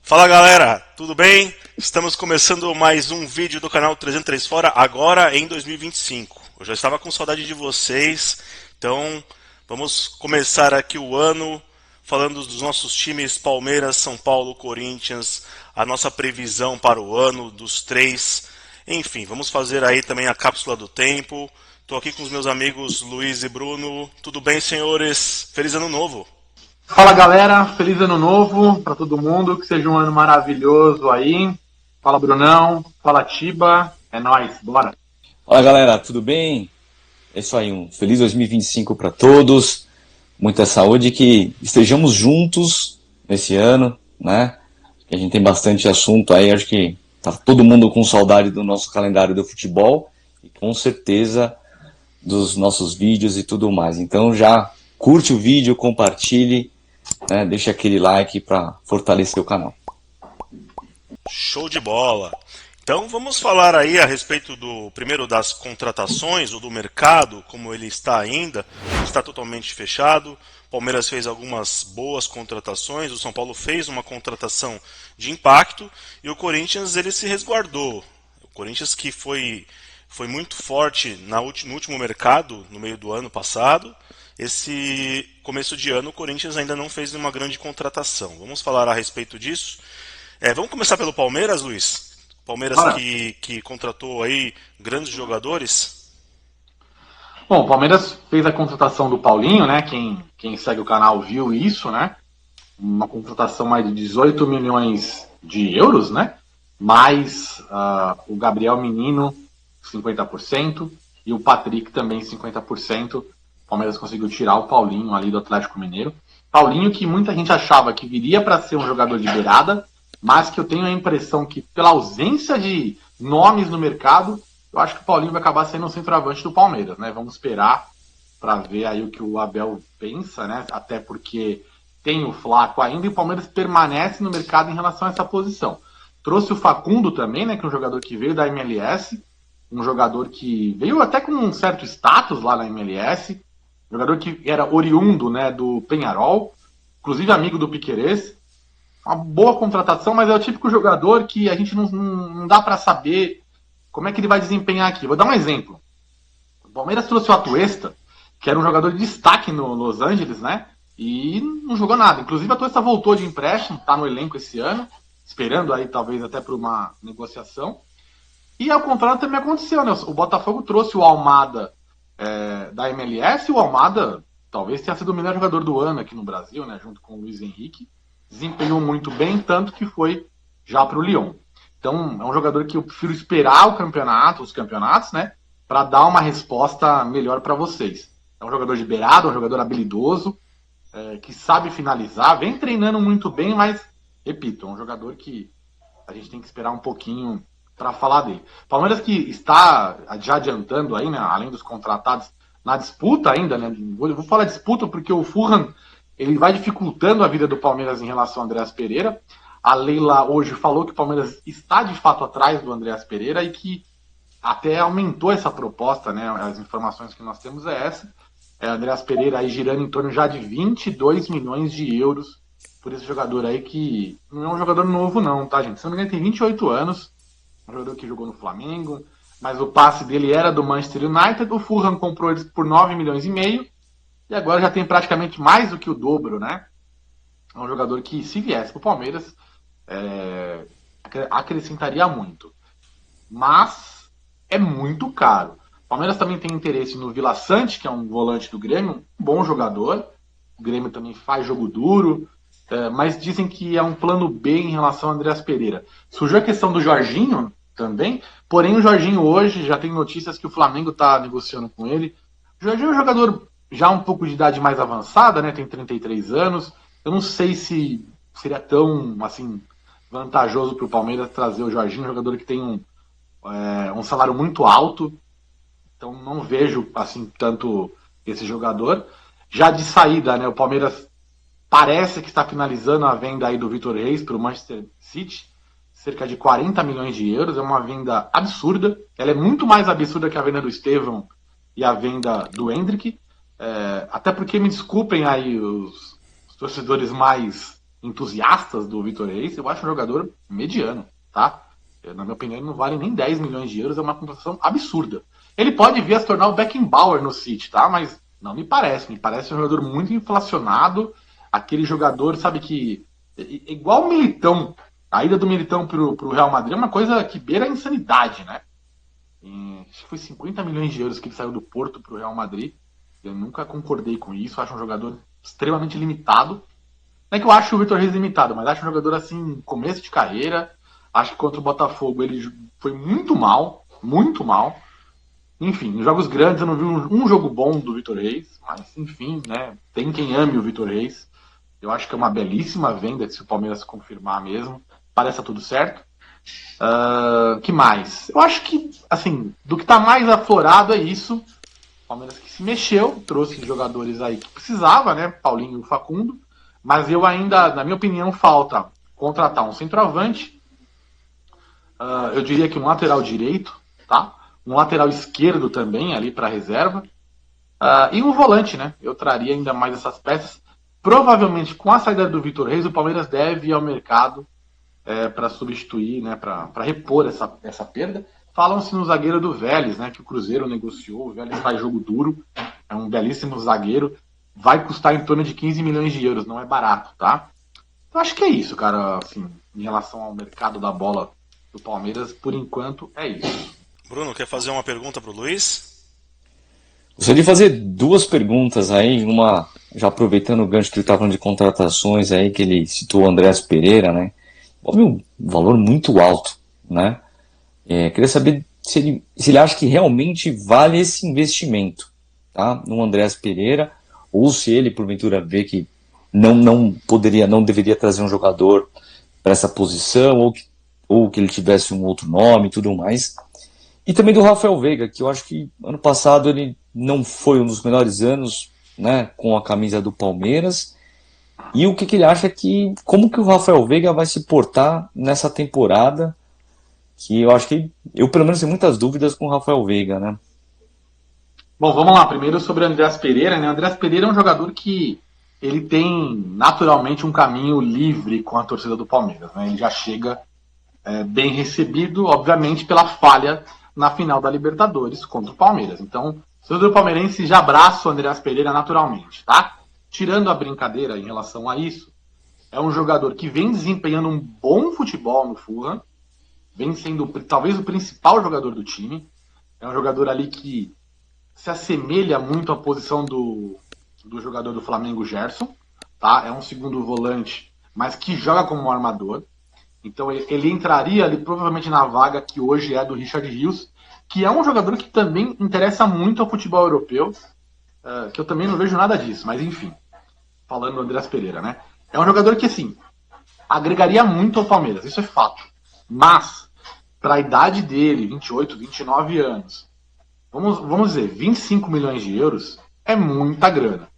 Fala galera, tudo bem? Estamos começando mais um vídeo do canal 303 Fora, agora em 2025. Eu já estava com saudade de vocês, então vamos começar aqui o ano falando dos nossos times Palmeiras, São Paulo, Corinthians, a nossa previsão para o ano dos três. Enfim, vamos fazer aí também a cápsula do tempo. Estou aqui com os meus amigos Luiz e Bruno. Tudo bem, senhores? Feliz ano novo! Fala galera, feliz ano novo para todo mundo, que seja um ano maravilhoso aí. Fala Brunão, fala Tiba, é nóis, bora. Fala galera, tudo bem? É isso aí, um feliz 2025 para todos, muita saúde, que estejamos juntos nesse ano, né? A gente tem bastante assunto aí, acho que tá todo mundo com saudade do nosso calendário do futebol e com certeza dos nossos vídeos e tudo mais. Então já curte o vídeo, compartilhe, né, deixa aquele like para fortalecer o canal. Show de bola! Então vamos falar aí a respeito do primeiro das contratações ou do mercado, como ele está ainda. Está totalmente fechado. O Palmeiras fez algumas boas contratações, o São Paulo fez uma contratação de impacto e o Corinthians ele se resguardou. O Corinthians que foi muito forte no último mercado, no meio do ano passado. Esse começo de ano o Corinthians ainda não fez nenhuma grande contratação. Vamos falar a respeito disso. Vamos começar pelo Palmeiras, Luiz. Palmeiras que contratou aí grandes jogadores. Bom, o Palmeiras fez a contratação do Paulinho, né? Quem segue o canal viu isso, né? Uma contratação mais de 18 milhões de euros, né? Mais o Gabriel Menino, 50%, e o Patrick também 50%. O Palmeiras conseguiu tirar o Paulinho ali do Atlético Mineiro. Paulinho que muita gente achava que viria para ser um jogador de beirada, mas que eu tenho a impressão que pela ausência de nomes no mercado, eu acho que o Paulinho vai acabar sendo um centroavante do Palmeiras, né? Vamos esperar para ver aí o que o Abel pensa, né? Até porque tem o Flaco ainda e o Palmeiras permanece no mercado em relação a essa posição. Trouxe o Facundo também, né? Que é um jogador que veio da MLS, um jogador que veio até com um certo status lá na MLS, jogador que era oriundo, né, do Peñarol, inclusive amigo do Piquerez. Uma boa contratação, mas é o típico jogador que a gente não dá para saber como é que ele vai desempenhar aqui. Vou dar um exemplo. O Palmeiras trouxe o Atuesta, que era um jogador de destaque no Los Angeles, né? E não jogou nada. Inclusive, a Atuesta voltou de empréstimo, está no elenco esse ano, esperando aí talvez até por uma negociação. E ao contrário também aconteceu, né? O Botafogo trouxe o Almada da MLS, e o Almada talvez tenha sido o melhor jogador do ano aqui no Brasil, né? Junto com o Luiz Henrique. Desempenhou muito bem, tanto que foi já para o Lyon. Então, é um jogador que eu prefiro esperar os campeonatos, né? Para dar uma resposta melhor para vocês. É um jogador de beirada, um jogador habilidoso, que sabe finalizar, vem treinando muito bem, mas, repito, é um jogador que a gente tem que esperar um pouquinho para falar dele. Palmeiras que está já adiantando aí, né? Além dos contratados, na disputa ainda, né? Vou falar disputa porque o Fulham ele vai dificultando a vida do Palmeiras em relação ao Andreas Pereira. A Leila hoje falou que o Palmeiras está de fato atrás do Andreas Pereira e que até aumentou essa proposta, né? As informações que nós temos é essa. Andreas Pereira aí girando em torno já de 22 milhões de euros por esse jogador aí, que não é um jogador novo não, tá, gente? Se não me engano, tem 28 anos, um jogador que jogou no Flamengo, mas o passe dele era do Manchester United, o Fulham comprou eles por 9 milhões e meio, e agora já tem praticamente mais do que o dobro, né? É um jogador que, se viesse para o Palmeiras, acrescentaria muito. Mas é muito caro. O Palmeiras também tem interesse no Vila Sante, que é um volante do Grêmio, um bom jogador. O Grêmio também faz jogo duro, mas dizem que é um plano B em relação ao Andreas Pereira. Surgiu a questão do Jorginho também, porém o Jorginho hoje já tem notícias que o Flamengo está negociando com ele. O Jorginho é um jogador já um pouco de idade mais avançada, né? Tem 33 anos. Eu não sei se seria tão assim vantajoso para o Palmeiras trazer o Jorginho, um jogador que tem um salário muito alto. Então não vejo assim tanto esse jogador. Já de saída, né? O Palmeiras parece que está finalizando a venda aí do Vitor Reis para o Manchester City. Cerca de 40 milhões de euros. É uma venda absurda. Ela é muito mais absurda que a venda do Estevão e a venda do Endrick. Até porque, me desculpem aí os torcedores mais entusiastas do Vitor Reis, eu acho um jogador mediano, tá? Na minha opinião, ele não vale nem 10 milhões de euros, é uma contratação absurda. Ele pode vir a se tornar o Beckenbauer no City, tá? Mas não me parece um jogador muito inflacionado, aquele jogador, sabe, que igual o Militão, a ida do Militão pro Real Madrid é uma coisa que beira a insanidade, né? Acho que foi 50 milhões de euros que ele saiu do Porto pro Real Madrid. Eu nunca concordei com isso, acho um jogador extremamente limitado. Não é que eu acho o Vitor Reis limitado, mas acho um jogador assim, começo de carreira. Acho que contra o Botafogo ele foi muito mal, muito mal. Enfim, em jogos grandes eu não vi um jogo bom do Vitor Reis, mas enfim, né? Tem quem ame o Vitor Reis. Eu acho que é uma belíssima venda se o Palmeiras confirmar mesmo. Parece tudo certo. Que mais? Eu acho que, assim, do que tá mais aflorado é isso. O Palmeiras que se mexeu, trouxe jogadores aí que precisava, né? Paulinho e Facundo. Mas eu ainda, na minha opinião, falta contratar um centroavante. Eu diria que um lateral direito, tá? Um lateral esquerdo também ali para reserva. E um volante, né? Eu traria ainda mais essas peças. Provavelmente, com a saída do Vitor Reis, o Palmeiras deve ir ao mercado para substituir, né? Para repor essa perda. Falam-se no zagueiro do Vélez, né? Que o Cruzeiro negociou. O Vélez faz jogo duro. É um belíssimo zagueiro. Vai custar em torno de 15 milhões de euros. Não é barato, tá? Eu acho que é isso, cara. Assim, em relação ao mercado da bola do Palmeiras, por enquanto, é isso. Bruno, quer fazer uma pergunta pro Luiz? Gostaria de fazer duas perguntas aí, uma já aproveitando o gancho que ele estava falando de contratações aí, que ele citou o Andreas Pereira, né? Houve um valor muito alto, né? Queria saber se ele acha que realmente vale esse investimento, tá? No Andreas Pereira, ou se ele, porventura, vê que não deveria trazer um jogador para essa posição, ou que ele tivesse um outro nome e tudo mais. E também do Rafael Veiga, que eu acho que ano passado ele não foi um dos melhores anos, né, com a camisa do Palmeiras. E o que ele acha como que o Rafael Veiga vai se portar nessa temporada, que eu acho que eu pelo menos tenho muitas dúvidas com o Rafael Veiga, né? Bom, vamos lá. Primeiro sobre o Andreas Pereira, né? O Andreas Pereira é um jogador que ele tem naturalmente um caminho livre com a torcida do Palmeiras, né? Ele já chega bem recebido, obviamente, pela falha na final da Libertadores contra o Palmeiras. Então, o torcedor palmeirense já abraça o Andreas Pereira naturalmente, tá? Tirando a brincadeira em relação a isso, é um jogador que vem desempenhando um bom futebol no Fulham, vem sendo talvez o principal jogador do time. É um jogador ali que se assemelha muito à posição do jogador do Flamengo, Gerson, tá? É um segundo volante, mas que joga como um armador. Então ele entraria ali provavelmente na vaga que hoje é do Richard Rios, que é um jogador que também interessa muito ao futebol europeu, que eu também não vejo nada disso, mas enfim, falando do Andreas Pereira, né? É um jogador que, assim, agregaria muito ao Palmeiras, isso é fato. Mas, para a idade dele, 28, 29 anos, vamos dizer, 25 milhões de euros é muita grana.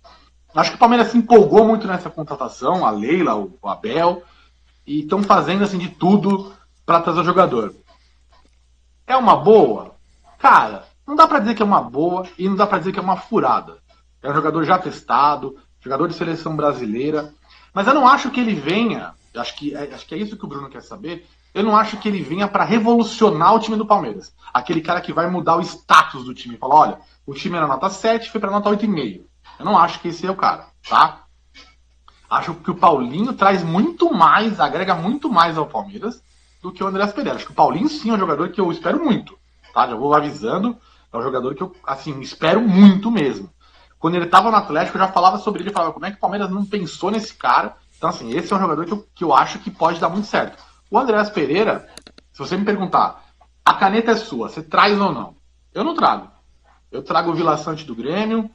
Acho que o Palmeiras se empolgou muito nessa contratação, a Leila, o Abel, e estão fazendo assim de tudo para trazer o jogador. É uma boa? Cara, não dá para dizer que é uma boa e não dá para dizer que é uma furada. É um jogador já testado, jogador de seleção brasileira, mas eu não acho que ele venha, acho que é isso que o Bruno quer saber, eu não acho que ele venha para revolucionar o time do Palmeiras. Aquele cara que vai mudar o status do time. Falar, olha, o time era nota 7, foi para nota 8,5. Eu não acho que esse é o cara, tá? Acho que o Paulinho traz muito mais, agrega muito mais ao Palmeiras do que o Andreas Pereira. Acho que o Paulinho sim é um jogador que eu espero muito, tá? Já vou avisando, é um jogador que eu, assim, espero muito mesmo. Quando ele estava no Atlético, eu já falava sobre ele, falava como é que o Palmeiras não pensou nesse cara. Então, assim, esse é um jogador que eu acho que pode dar muito certo. O Andreas Pereira, se você me perguntar, a caneta é sua, você traz ou não? Eu não trago. Eu trago o Vila Sante do Grêmio,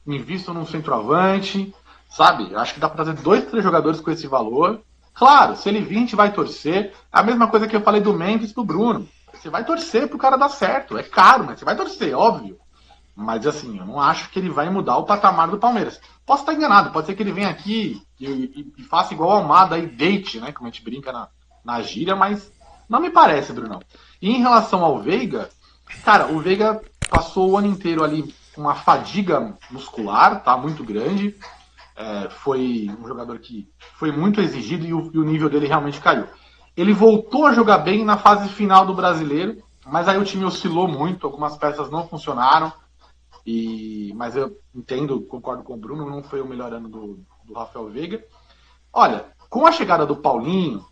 me invisto num centroavante, sabe? Acho que dá para trazer 2, 3 jogadores com esse valor. Claro, se ele vir, a gente vai torcer. A mesma coisa que eu falei do Memphis pro Bruno. Você vai torcer pro cara dar certo. É caro, mas você vai torcer, óbvio. Mas assim, eu não acho que ele vai mudar o patamar do Palmeiras. Posso estar enganado, pode ser que ele venha aqui e faça igual o Almada e deite, né? Como a gente brinca na gíria, mas não me parece, Brunão. E em relação ao Veiga, cara, o Veiga passou o ano inteiro ali com uma fadiga muscular, tá? Muito grande. foi um jogador que foi muito exigido e o nível dele realmente caiu. Ele voltou a jogar bem na fase final do Brasileiro, mas aí o time oscilou muito, algumas peças não funcionaram, mas eu entendo, concordo com o Bruno, não foi o melhor ano do Rafael Veiga. Olha, com a chegada do Paulinho,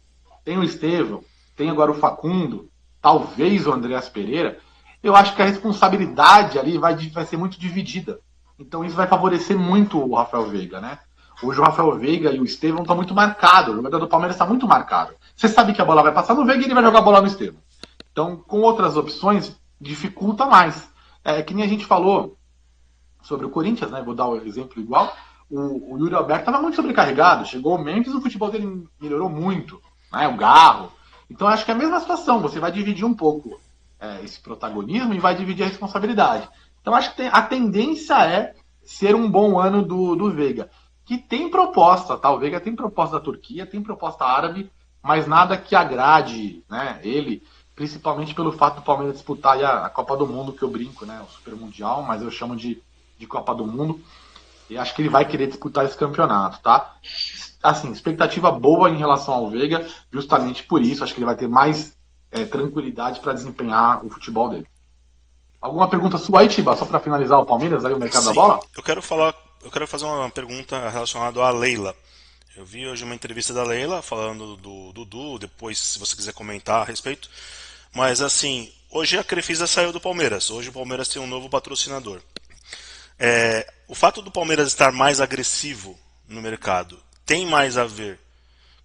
tem o Estevão, tem agora o Facundo, talvez o Andreas Pereira, eu acho que a responsabilidade ali vai ser muito dividida. Então isso vai favorecer muito o Rafael Veiga, né? Hoje o Rafael Veiga e o Estevão estão muito marcados. O jogador do Palmeiras está muito marcado. Você sabe que a bola vai passar no Veiga e ele vai jogar a bola no Estevão. Então, com outras opções, dificulta mais. Que nem a gente falou sobre o Corinthians, né? Vou dar um exemplo igual. O Yuri Alberto estava muito sobrecarregado. Chegou o Mendes, o futebol dele melhorou muito. Né? O Garro. Então, acho que é a mesma situação. Você vai dividir um pouco esse protagonismo e vai dividir a responsabilidade. Então, acho que a tendência é ser um bom ano do Veiga. Que tem proposta, tá? O Veiga tem proposta da Turquia, tem proposta árabe, mas nada que agrade, né, ele, principalmente pelo fato do Palmeiras disputar a Copa do Mundo, que eu brinco, né, o Super Mundial, mas eu chamo de Copa do Mundo, e acho que ele vai querer disputar esse campeonato, tá? Assim, expectativa boa em relação ao Veiga, justamente por isso, acho que ele vai ter mais tranquilidade para desempenhar o futebol dele. Alguma pergunta sua aí, Tiba, só para finalizar o Palmeiras, aí o mercado da bola? Eu quero fazer uma pergunta relacionada à Leila. Eu vi hoje uma entrevista da Leila falando do Dudu, depois se você quiser comentar a respeito. Mas assim, hoje a Crefisa saiu do Palmeiras, hoje o Palmeiras tem um novo patrocinador. O fato do Palmeiras estar mais agressivo no mercado tem mais a ver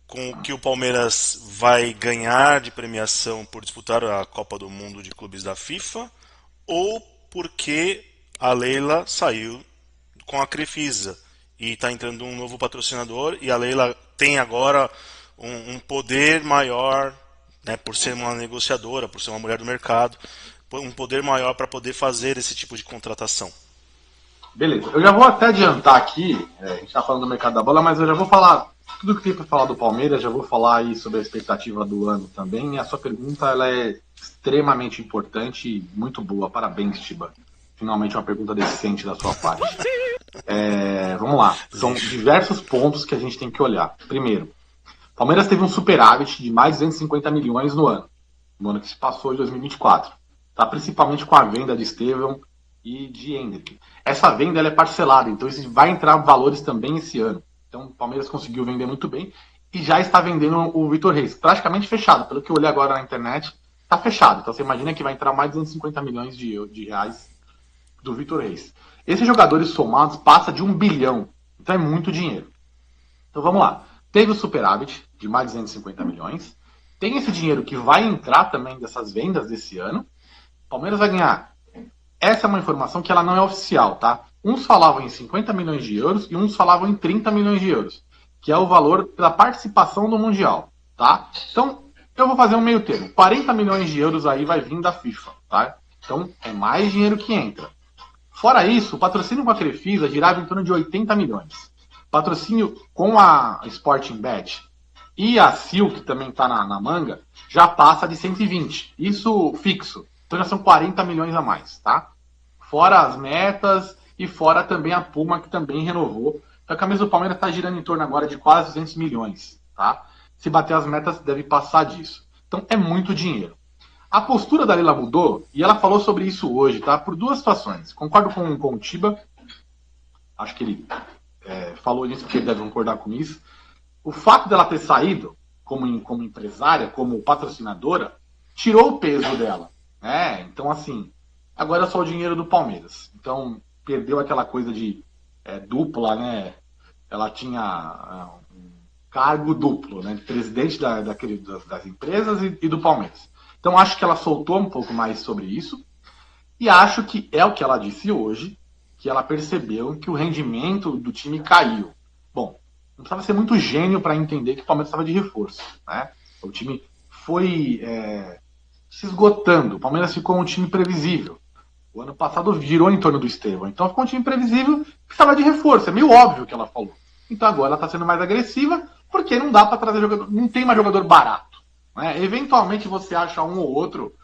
com o que o Palmeiras vai ganhar de premiação por disputar a Copa do Mundo de Clubes da FIFA, ou porque a Leila saiu com a Crefisa e está entrando um novo patrocinador e a Leila tem agora um poder maior, né, por ser uma negociadora, por ser uma mulher do mercado, um poder maior para poder fazer esse tipo de contratação. Beleza, eu já vou até adiantar aqui, a gente está falando do mercado da bola, mas eu já vou falar tudo que tem para falar do Palmeiras, já vou falar aí sobre a expectativa do ano também, e a sua pergunta ela é extremamente importante e muito boa, parabéns, Tiba. Finalmente uma pergunta decente da sua parte. Vamos lá, são diversos pontos que a gente tem que olhar. Primeiro, o Palmeiras teve um superávit de mais de 250 milhões no ano que se passou em 2024, tá? Principalmente com a venda de Estevão e de Hendrick. Essa venda ela é parcelada, então isso vai entrar valores também esse ano. Então o Palmeiras conseguiu vender muito bem e já está vendendo o Vitor Reis, praticamente fechado. Pelo que eu olhei agora na internet, está fechado. Então você imagina que vai entrar mais de 250 milhões de reais do Vitor Reis. Esses jogadores somados passa de 1 bilhão. Então é muito dinheiro. Então vamos lá. Teve o superávit de mais de 250 milhões. Tem esse dinheiro que vai entrar também dessas vendas desse ano. O Palmeiras vai ganhar. Essa é uma informação que ela não é oficial, tá? Uns falavam em 50 milhões de euros e uns falavam em 30 milhões de euros, que é o valor da participação do Mundial, tá? Então, eu vou fazer um meio termo. 40 milhões de euros aí vai vir da FIFA, tá? Então, é mais dinheiro que entra. Fora isso, o patrocínio com a Crefisa girava em torno de 80 milhões. Patrocínio com a Sporting Bet e a Sil, que também está na manga, já passa de 120. Isso fixo. Então já são 40 milhões a mais, tá? Fora as metas e fora também a Puma, que também renovou. Então a camisa do Palmeiras está girando em torno agora de quase 200 milhões, tá? Se bater as metas, deve passar disso. Então é muito dinheiro. A postura da Leila mudou, e ela falou sobre isso hoje, tá? Por duas situações. Concordo com o Tiba, acho que ele falou isso porque ele deve concordar com isso. O fato dela ter saído como empresária, como patrocinadora, tirou o peso dela. Então, assim, agora é só o dinheiro do Palmeiras. Então, perdeu aquela coisa de dupla, né? Ela tinha um cargo duplo, né? De presidente das empresas e do Palmeiras. Então, acho que ela soltou um pouco mais sobre isso. E acho que é o que ela disse hoje, que ela percebeu que o rendimento do time caiu. Bom, não precisava ser muito gênio para entender que o Palmeiras estava de reforço, né? O time foi se esgotando. O Palmeiras ficou um time previsível. O ano passado girou em torno do Estevão. Então ficou um time previsível que precisava de reforço. É meio óbvio que ela falou. Então agora ela está sendo mais agressiva porque não dá para trazer jogador. Não tem mais jogador barato. Né? Eventualmente você acha um ou outro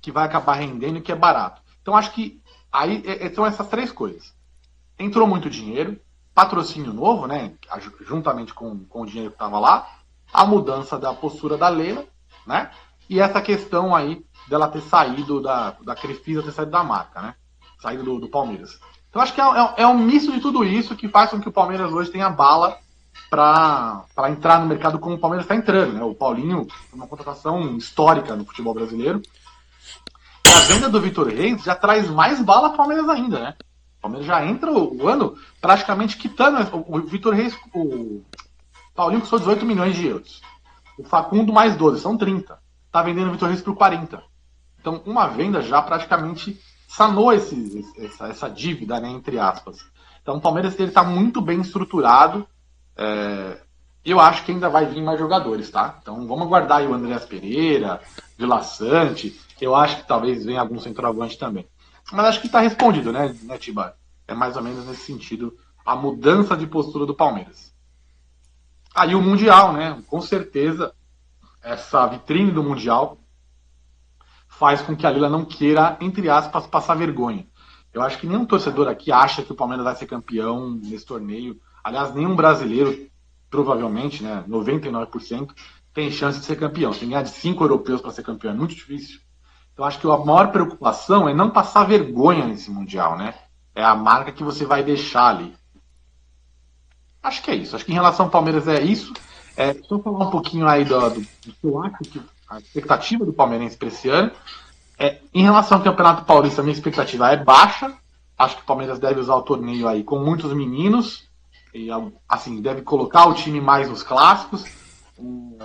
que vai acabar rendendo e que é barato. Então acho que aí são essas três coisas. Entrou muito dinheiro. patrocínio novo, né, juntamente com o dinheiro que estava lá, a mudança da postura da Leila, né, e essa questão aí dela ter saído da Crefisa, ter saído da marca, né, saído do Palmeiras. Então acho que é um misto de tudo isso que faz com que o Palmeiras hoje tenha bala para entrar no mercado como o Palmeiras está entrando, né? O Paulinho é uma contratação histórica no futebol brasileiro. E a venda do Vitor Reis já traz mais bala para o Palmeiras ainda, né? O Palmeiras já entra o ano praticamente quitando. O Vitor Reis, o Paulinho custou 18 milhões de euros. O Facundo mais 12, são 30. Tá vendendo o Vitor Reis por 40. Então, uma venda já praticamente sanou essa dívida, né, entre aspas. Então, o Palmeiras está muito bem estruturado. Eu acho que ainda vai vir mais jogadores, tá? Então, vamos aguardar aí o Andreas Pereira, Vila Sante. Eu acho que talvez venha algum centroavante também. Mas acho que está respondido, né, Tiba? É mais ou menos nesse sentido a mudança de postura do Palmeiras. Aí o Mundial, né? Com certeza, essa vitrine do Mundial faz com que a Lila não queira, entre aspas, passar vergonha. Eu acho que nenhum torcedor aqui acha que o Palmeiras vai ser campeão nesse torneio. Aliás, nenhum brasileiro, provavelmente, né, 99%, tem chance de ser campeão. Você tem que ganhar de 5 europeus para ser campeão, é muito difícil. Então acho que a maior preocupação é não passar vergonha nesse Mundial, né? É a marca que você vai deixar ali. Acho que é isso. Acho que em relação ao Palmeiras é isso. Deixa eu falar um pouquinho aí do que eu acho que a expectativa do palmeirense para esse ano. Em relação ao Campeonato Paulista, a minha expectativa é baixa. Acho que o Palmeiras deve usar o torneio aí com muitos meninos. E, assim, deve colocar o time mais nos clássicos. O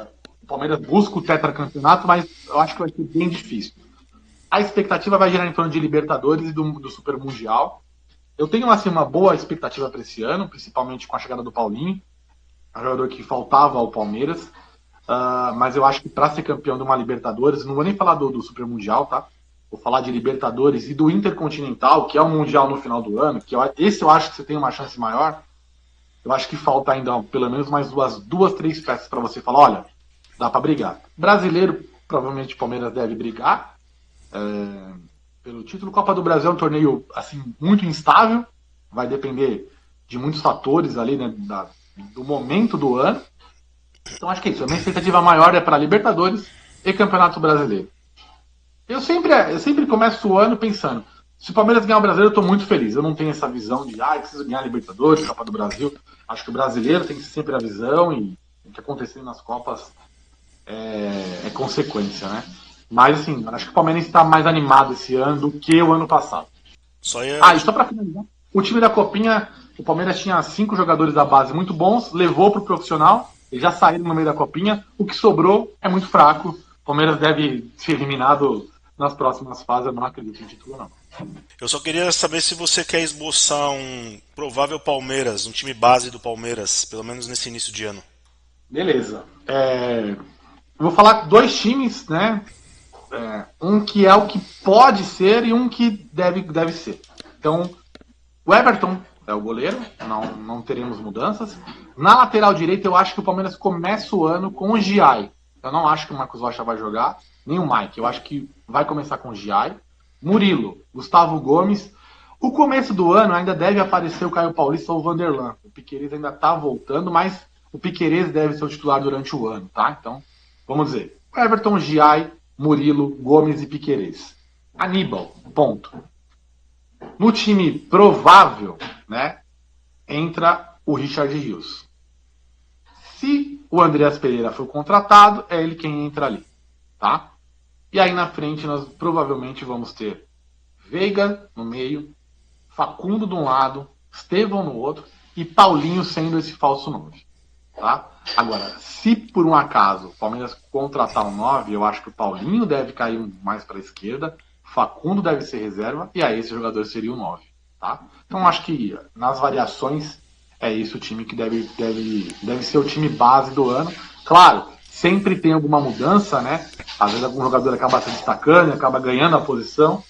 Palmeiras busca o tetracampeonato, mas eu acho que vai ser bem difícil. A expectativa vai girar em torno de Libertadores e do Super Mundial. Eu tenho assim, uma boa expectativa para esse ano, principalmente com a chegada do Paulinho, um jogador que faltava ao Palmeiras. Mas eu acho que para ser campeão de uma Libertadores, não vou nem falar do Super Mundial, tá? Vou falar de Libertadores e do Intercontinental, que é o Mundial no final do ano, esse eu acho que você tem uma chance maior. Eu acho que falta ainda pelo menos mais duas, três peças para você falar, olha, dá para brigar. Brasileiro, provavelmente o Palmeiras deve brigar pelo título. Copa do Brasil é um torneio assim, muito instável, vai depender de muitos fatores ali, né, do momento do ano. Então acho que é isso. A minha expectativa maior é para Libertadores e Campeonato Brasileiro. Eu sempre começo o ano pensando, se o Palmeiras ganhar o Brasileiro, eu estou muito feliz. Eu não tenho essa visão de, preciso ganhar a Libertadores, Copa do Brasil. Acho que o brasileiro tem que ser sempre a visão e o que acontecer nas Copas é consequência, né? Mas, assim, acho que o Palmeiras está mais animado esse ano do que o ano passado. E só para finalizar, o time da Copinha, o Palmeiras tinha 5 jogadores da base muito bons, levou para o profissional, eles já saíram no meio da Copinha, o que sobrou é muito fraco. O Palmeiras deve ser eliminado nas próximas fases, eu não acredito em título, não. Eu só queria saber se você quer esboçar um provável Palmeiras, um time base do Palmeiras, pelo menos nesse início de ano. Beleza. Eu vou falar 2 times, né? Um que é o que pode ser e um que deve ser. Então, o Everton é o goleiro, não teremos mudanças. Na lateral direita, eu acho que o Palmeiras começa o ano com o Giai. Eu não acho que o Marcos Rocha vai jogar, nem o Mike. Eu acho que vai começar com o Giai. Murilo, Gustavo Gomes. O começo do ano ainda deve aparecer o Caio Paulista ou o Vanderlan. O Piquerez ainda está voltando, mas o Piquerez deve ser o titular durante o ano, tá? Então, vamos dizer. Everton, Giai, Murilo, Gomes e Piquerez. Aníbal, ponto. No time provável, né, entra o Richard Rios. Se o Andreas Pereira for contratado, é ele quem entra ali, tá? E aí na frente nós provavelmente vamos ter Veiga no meio, Facundo de um lado, Estevão no outro e Paulinho sendo esse falso 9, tá? Agora, se por um acaso o Palmeiras contratar um 9, eu acho que o Paulinho deve cair mais para a esquerda, Facundo deve ser reserva e aí esse jogador seria o 9, tá? Então acho que nas variações é esse o time que deve ser o time base do ano. Claro, sempre tem alguma mudança, né? Às vezes algum jogador acaba se destacando, acaba ganhando a posição,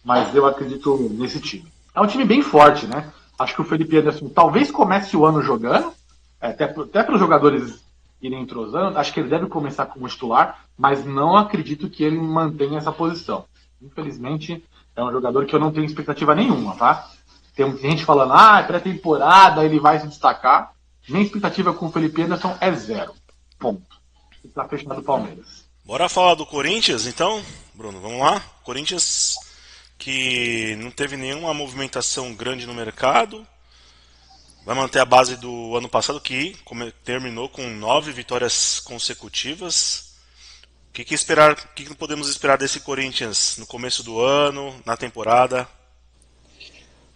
mas eu acredito nesse time. É um time bem forte, né? Acho que o Felipe Anderson talvez comece o ano jogando, até para os jogadores irem entrosando, acho que ele deve começar como titular, mas não acredito que ele mantenha essa posição. Infelizmente, é um jogador que eu não tenho expectativa nenhuma, tá? Tem gente falando, pré-temporada ele vai se destacar. Minha expectativa com o Felipe Anderson é 0. Ponto. Está fechado o Palmeiras. Bora falar do Corinthians, então, Bruno, vamos lá? Corinthians que não teve nenhuma movimentação grande no mercado, vai manter a base do ano passado, que terminou com 9 vitórias consecutivas. O que esperar? O que podemos esperar desse Corinthians no começo do ano, na temporada?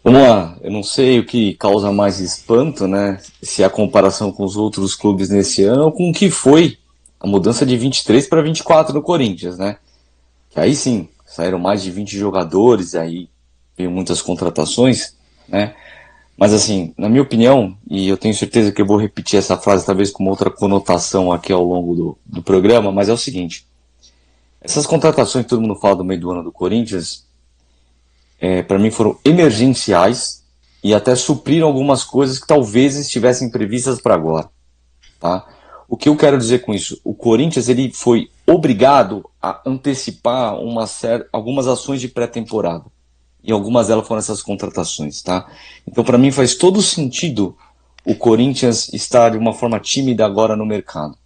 Vamos lá, eu não sei o que causa mais espanto, né? Se é a comparação com os outros clubes nesse ano ou com o que foi a mudança de 23 para 24 no Corinthians, né? Que aí sim, saíram mais de 20 jogadores, aí veio muitas contratações, né? Mas assim, na minha opinião, e eu tenho certeza que eu vou repetir essa frase talvez com uma outra conotação aqui ao longo do programa, mas é o seguinte: essas contratações que todo mundo fala do meio do ano do Corinthians, para mim foram emergenciais e até supriram algumas coisas que talvez estivessem previstas para agora, tá? O que eu quero dizer com isso? O Corinthians ele foi obrigado a antecipar algumas ações de pré-temporada. E algumas delas foram essas contratações, tá? Então, para mim, faz todo sentido o Corinthians estar de uma forma tímida agora no mercado.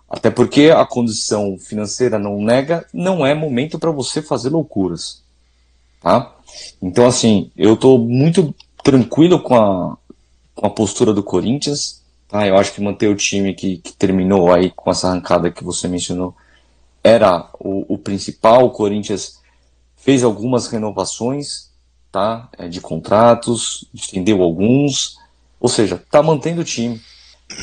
Até porque a condição financeira não nega, não é momento para você fazer loucuras, tá? Então, assim, eu estou muito tranquilo com a postura do Corinthians, tá? Eu acho que manter o time que terminou aí com essa arrancada que você mencionou era o principal. O Corinthians fez algumas renovações, tá? De contratos, estendeu alguns, ou seja, está mantendo o time.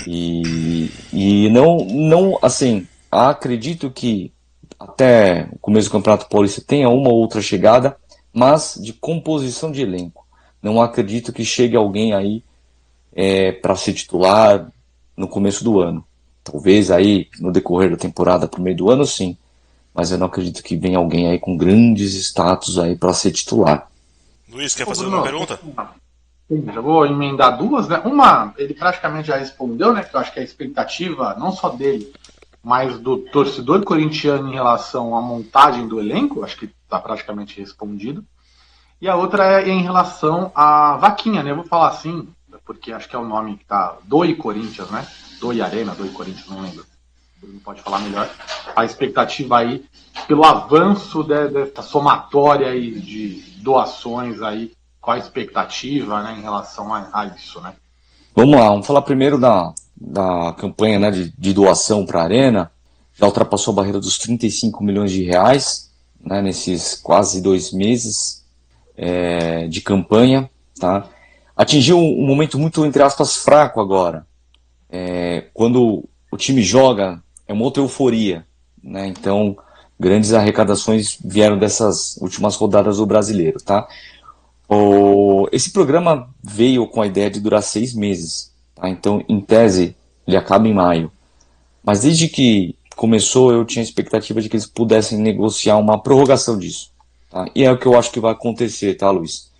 E não, assim, acredito que até o começo do Campeonato Paulista tenha uma ou outra chegada, mas de composição de elenco. Não acredito que chegue alguém aí para ser titular no começo do ano. Talvez aí no decorrer da temporada pro meio do ano, sim. Mas eu não acredito que venha alguém aí com grandes status aí para ser titular. Luiz, quer fazer alguma pergunta? Sim, já vou emendar duas, né? Uma, ele praticamente já respondeu, né? Que eu acho que a expectativa, não só dele, mas do torcedor corintiano em relação à montagem do elenco, acho que está praticamente respondido. E a outra é em relação à Vaquinha, né? Eu vou falar assim, porque acho que é o nome que tá. Doi Corinthians, né? Doi Arena, Doi Corinthians, não lembro. Ele pode falar melhor. A expectativa aí pelo avanço dessa somatória aí de doações aí, qual a expectativa, né, em relação a isso, né? Vamos lá, vamos falar primeiro da campanha, né, de doação para a Arena. Já ultrapassou a barreira dos 35 milhões de reais, né, nesses quase 2 meses de campanha, tá? Atingiu um momento muito, entre aspas, fraco agora. Quando o time joga, é uma outra euforia, né? Então, grandes arrecadações vieram dessas últimas rodadas do Brasileiro, tá? Esse programa veio com a ideia de durar 6 meses, tá? Então, em tese, ele acaba em maio. Mas desde que começou, eu tinha a expectativa de que eles pudessem negociar uma prorrogação disso, tá? E é o que eu acho que vai acontecer, tá, Luiz?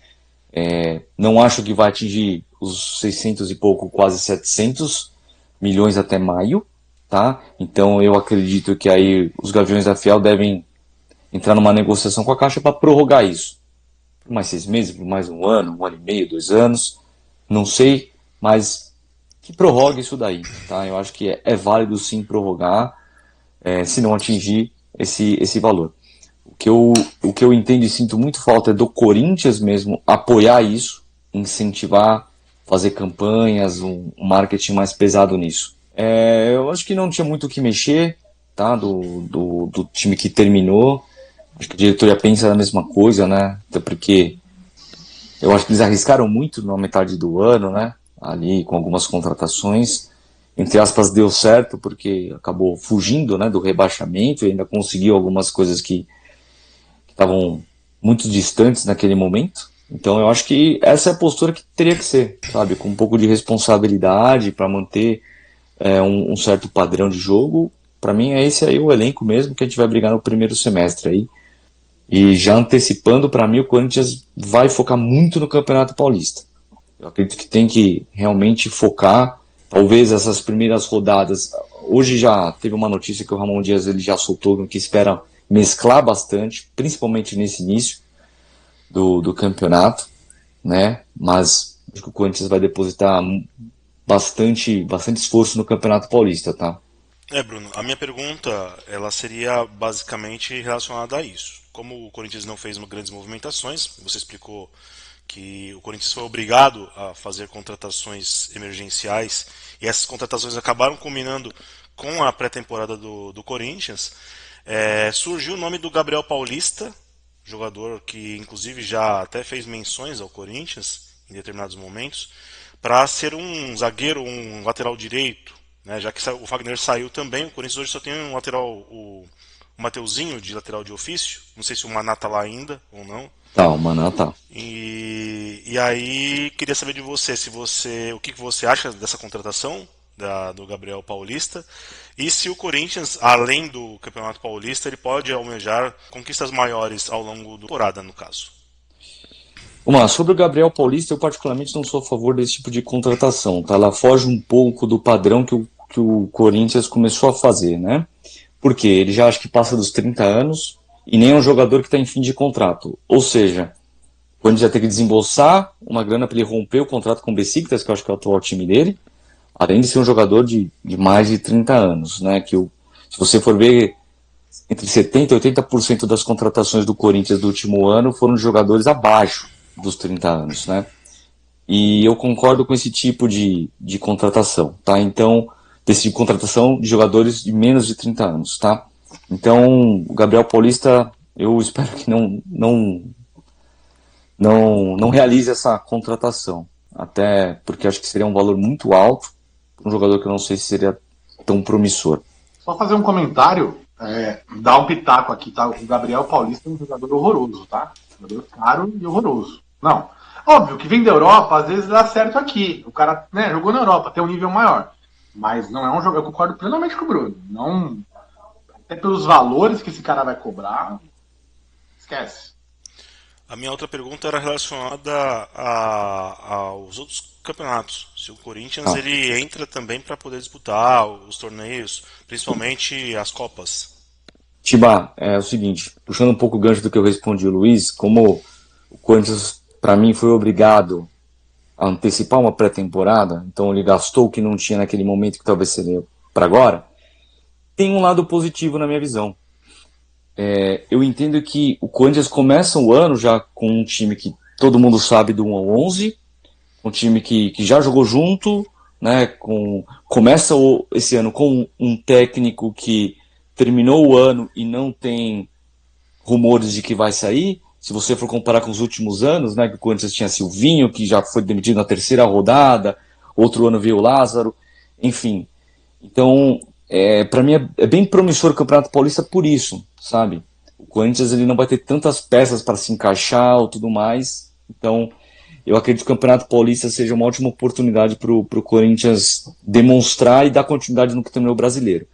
Não acho que vai atingir os 600 e pouco, quase 700 milhões até maio, tá? Então eu acredito que aí os Gaviões da Fiel devem entrar numa negociação com a Caixa para prorrogar isso. Por mais 6 meses, por mais 1 ano, 1 ano e meio, 2 anos, não sei, mas que prorrogue isso daí, tá? Eu acho que é válido sim prorrogar, se não atingir esse valor. O que eu entendo e sinto muito falta é do Corinthians mesmo apoiar isso, incentivar, fazer campanhas, um marketing mais pesado nisso. Eu acho que não tinha muito o que mexer, tá? Do time que terminou. Acho que a diretoria pensa a mesma coisa, né? Até porque eu acho que eles arriscaram muito na metade do ano, né? Ali com algumas contratações. Entre aspas, deu certo porque acabou fugindo, né, do rebaixamento e ainda conseguiu algumas coisas que estavam muito distantes naquele momento. Então eu acho que essa é a postura que teria que ser, sabe? Com um pouco de responsabilidade para manter um certo padrão de jogo. Para mim é esse aí o elenco mesmo que a gente vai brigar no primeiro semestre aí. E já antecipando, para mim o Corinthians vai focar muito no Campeonato Paulista. Eu acredito que tem que realmente focar, talvez essas primeiras rodadas. Hoje já teve uma notícia que o Ramon Dias ele já soltou que espera mesclar bastante, principalmente nesse início do campeonato, né? Mas acho que o Corinthians vai depositar bastante esforço no Campeonato Paulista, tá? Bruno, a minha pergunta ela seria basicamente relacionada a isso. Como o Corinthians não fez grandes movimentações, você explicou que o Corinthians foi obrigado a fazer contratações emergenciais e essas contratações acabaram culminando com a pré-temporada do Corinthians. Surgiu o nome do Gabriel Paulista, jogador que inclusive já até fez menções ao Corinthians em determinados momentos, para ser um zagueiro, um lateral direito, né? Já que o Fagner saiu também, o Corinthians hoje só tem um lateral, o Mateuzinho de lateral de ofício, não sei se o Maná tá lá ainda ou não. Tá, o Maná tá. E aí queria saber de você, o que você acha dessa contratação do Gabriel Paulista e se o Corinthians, além do Campeonato Paulista, ele pode almejar conquistas maiores ao longo da temporada, no caso. Sobre o Gabriel Paulista, eu particularmente não sou a favor desse tipo de contratação, tá? Ela foge um pouco do padrão que o Corinthians começou a fazer, né? Porque ele já acho que passa dos 30 anos e nem é um jogador que está em fim de contrato. Ou seja, o Corinthians já tem que desembolsar uma grana para ele romper o contrato com o Besiktas, que eu acho que é o atual time dele, além de ser um jogador de mais de 30 anos, né? Se você for ver, entre 70% e 80% das contratações do Corinthians do último ano foram de jogadores abaixo dos 30 anos, né? E eu concordo com esse tipo de contratação, tá? Então, desse tipo de contratação de jogadores de menos de 30 anos, tá? Então, o Gabriel Paulista, eu espero que não realize essa contratação, até porque acho que seria um valor muito alto para um jogador que eu não sei se seria tão promissor. Só fazer um comentário, dar um pitaco aqui, tá? O Gabriel Paulista é um jogador horroroso, tá? Jogador caro e horroroso. Não. Óbvio que vem da Europa, às vezes dá certo aqui. O cara, né, jogou na Europa, tem um nível maior. Mas não é um jogador, eu concordo plenamente com o Bruno. Não, até pelos valores que esse cara vai cobrar, esquece. A minha outra pergunta era relacionada aos outros campeonatos. Se o Corinthians ele entra também para poder disputar os torneios, principalmente as Copas. Tiba, é o seguinte, puxando um pouco o gancho do que eu respondi ao Luiz, como o Corinthians, para mim, foi obrigado a antecipar uma pré-temporada, então ele gastou o que não tinha naquele momento, que talvez seria para agora, tem um lado positivo na minha visão. Eu entendo que o Corinthians começa o ano já com um time que todo mundo sabe do 1 ao 11, um time que já jogou junto, né, começa esse ano com um técnico que terminou o ano e não tem rumores de que vai sair. Se você for comparar com os últimos anos, né, que o Corinthians tinha Silvinho, que já foi demitido na terceira rodada, outro ano veio o Lázaro, enfim. Então, para mim é bem promissor o Campeonato Paulista por isso, sabe? O Corinthians ele não vai ter tantas peças para se encaixar ou tudo mais, então eu acredito que o Campeonato Paulista seja uma ótima oportunidade para o Corinthians demonstrar e dar continuidade no que tem no brasileiro.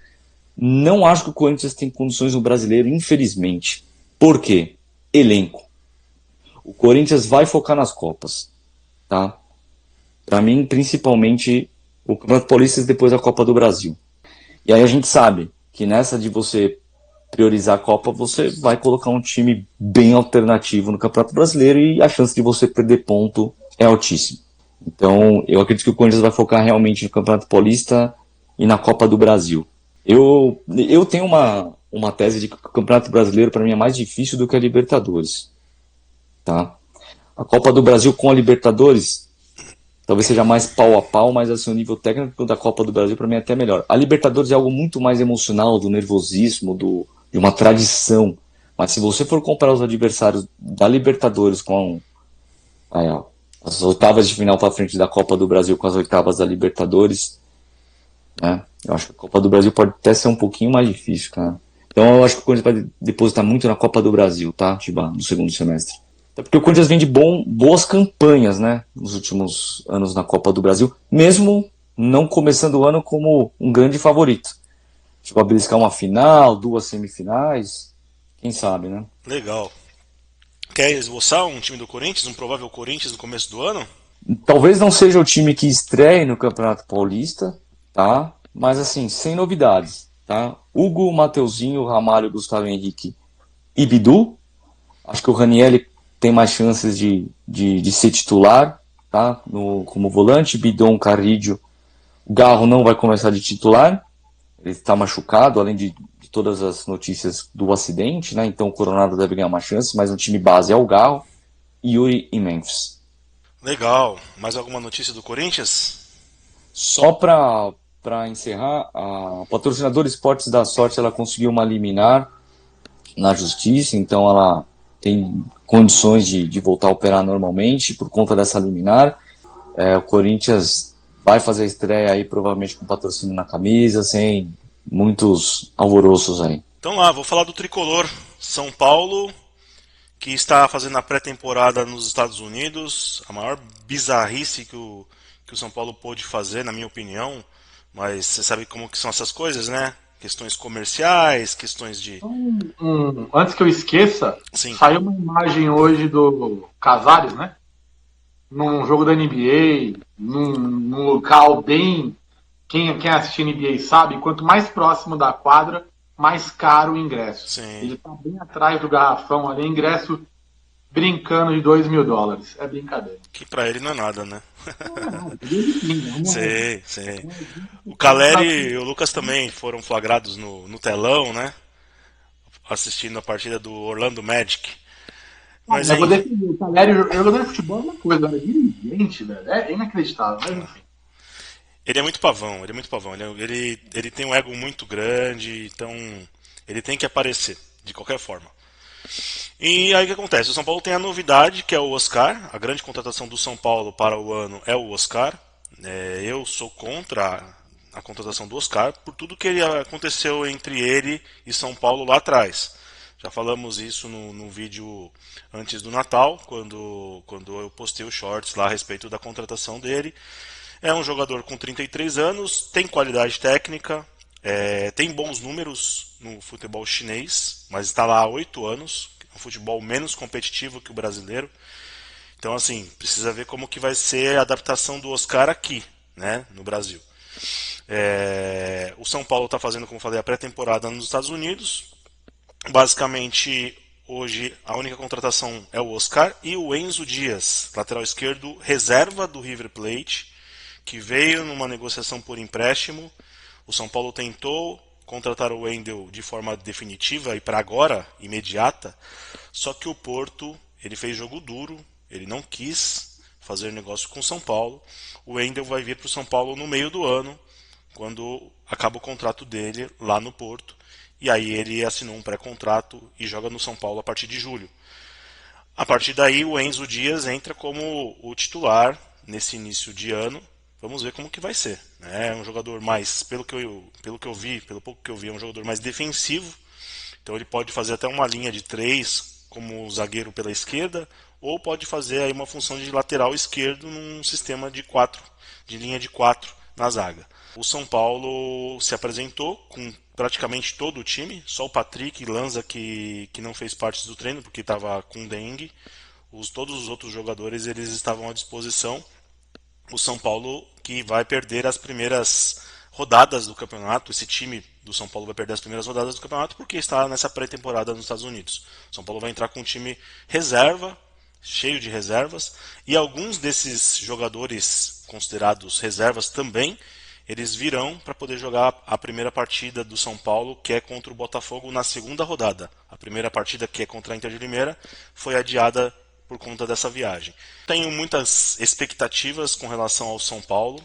Não acho que o Corinthians tem condições no brasileiro, infelizmente. Por quê? Elenco. O Corinthians vai focar nas Copas, tá? Para mim, principalmente, o Campeonato Paulista e depois a Copa do Brasil. E aí a gente sabe que nessa de você priorizar a Copa, você vai colocar um time bem alternativo no Campeonato Brasileiro e a chance de você perder ponto é altíssima. Então, eu acredito que o Corinthians vai focar realmente no Campeonato Paulista e na Copa do Brasil. Eu tenho uma tese de que o Campeonato Brasileiro para mim é mais difícil do que a Libertadores, tá? A Copa do Brasil com a Libertadores talvez seja mais pau a pau, mas assim, o nível técnico da Copa do Brasil para mim é até melhor. A Libertadores é algo muito mais emocional, do nervosismo, de uma tradição. Mas se você for comparar os adversários da Libertadores com as oitavas de final para frente da Copa do Brasil com as oitavas da Libertadores, né? Eu acho que a Copa do Brasil pode até ser um pouquinho mais difícil, cara. Então eu acho que o Corinthians vai depositar muito na Copa do Brasil, tá, Tiba, no segundo semestre. Até porque o Corinthians vem de boas campanhas, né, nos últimos anos na Copa do Brasil, mesmo não começando o ano como um grande favorito. Chegou a beliscar uma final, 2 semifinais, quem sabe, né? Legal. Quer esboçar um time do Corinthians, um provável Corinthians no começo do ano? Talvez não seja o time que estreie no Campeonato Paulista, tá? Mas assim, sem novidades, tá? Hugo, Mateuzinho, Ramalho, Gustavo Henrique e Bidu. Acho que o Ranielli tem mais chances de ser titular, tá? Como volante. Bidon, Carrillo, o Garro não vai começar de titular, ele está machucado, além de todas as notícias do acidente, né? Então o Coronado deve ganhar uma chance, mas o time base é o Garro, Yuri e Memphis. Legal. Mais alguma notícia do Corinthians? Só para encerrar, a patrocinadora Esportes da Sorte, ela conseguiu uma liminar na justiça, então ela tem condições de voltar a operar normalmente por conta dessa liminar. O Corinthians vai fazer a estreia aí provavelmente com patrocínio na camisa, sem muitos alvoroços aí. Então lá, vou falar do tricolor São Paulo, que está fazendo a pré-temporada nos Estados Unidos, a maior bizarrice que o São Paulo pôde fazer, na minha opinião, mas você sabe como que são essas coisas, né? Questões comerciais, questões de... Antes que eu esqueça, Sim. Saiu uma imagem hoje do Casares, né? Num jogo da NBA, num local bem... Quem assiste NBA sabe, quanto mais próximo da quadra, mais caro o ingresso. Sim. Ele tá bem atrás do garrafão ali, ingresso brincando de $2.000. É brincadeira. Que pra ele não é nada, né? Sim. Sei. O Caleri e o Lucas também foram flagrados no telão, né? Assistindo a partida do Orlando Magic. Mas eu vou defender. O Caleri, jogador de futebol é uma coisa, agora dirigente, velho. É inacreditável, mas enfim. Ele é muito pavão. Ele tem um ego muito grande, então ele tem que aparecer, de qualquer forma. E aí o que acontece? O São Paulo tem a novidade, que é o Oscar. A grande contratação do São Paulo para o ano é o Oscar. Eu sou contra a contratação do Oscar por tudo que aconteceu entre ele e São Paulo lá atrás. Já falamos isso no vídeo antes do Natal, quando eu postei os shorts lá a respeito da contratação dele. É um jogador com 33 anos, tem qualidade técnica, tem bons números no futebol chinês, mas está lá há 8 anos, um futebol menos competitivo que o brasileiro. Então, assim, precisa ver como que vai ser a adaptação do Oscar aqui, né, no Brasil. O São Paulo está fazendo, como eu falei, a pré-temporada nos Estados Unidos. Basicamente, hoje a única contratação é o Oscar e o Enzo Dias, lateral esquerdo, reserva do River Plate, que veio numa negociação por empréstimo. O São Paulo tentou contratar o Wendel de forma definitiva e para agora, imediata, só que o Porto, ele fez jogo duro, ele não quis fazer negócio com o São Paulo. O Wendel vai vir para o São Paulo no meio do ano, quando acaba o contrato dele lá no Porto, e aí ele assinou um pré-contrato e joga no São Paulo a partir de julho. A partir daí o Enzo Dias entra como o titular nesse início de ano. Vamos ver como que vai ser. É um jogador mais, pelo pouco que eu vi, é um jogador mais defensivo. Então ele pode fazer até uma linha de 3 como zagueiro pela esquerda, ou pode fazer aí uma função de lateral esquerdo num sistema de linha de 4 na zaga. O São Paulo se apresentou com praticamente todo o time, só o Patrick e Lanza que não fez parte do treino porque estava com dengue. Todos os outros jogadores eles estavam à disposição. O São Paulo que vai perder as primeiras rodadas do campeonato, esse time do São Paulo vai perder as primeiras rodadas do campeonato porque está nessa pré-temporada nos Estados Unidos. O São Paulo vai entrar com um time reserva, cheio de reservas, e alguns desses jogadores considerados reservas também, eles virão para poder jogar a primeira partida do São Paulo, que é contra o Botafogo na segunda rodada. A primeira partida, que é contra a Inter de Limeira, foi adiada por conta dessa viagem. Tenho muitas expectativas com relação ao São Paulo,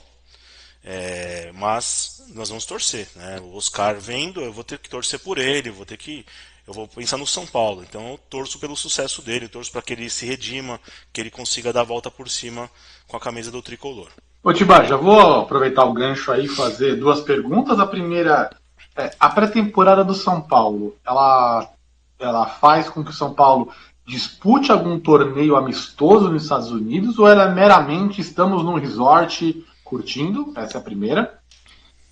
mas nós vamos torcer, né? O Oscar vendo, eu vou ter que torcer por ele, eu vou pensar no São Paulo. Então eu torço pelo sucesso dele, torço para que ele se redima, que ele consiga dar a volta por cima com a camisa do tricolor. Ô Tibá, já vou aproveitar o gancho aí e fazer duas perguntas. A primeira, a pré-temporada do São Paulo, ela faz com que o São Paulo dispute algum torneio amistoso nos Estados Unidos, ou ela é meramente estamos num resort curtindo? Essa é a primeira.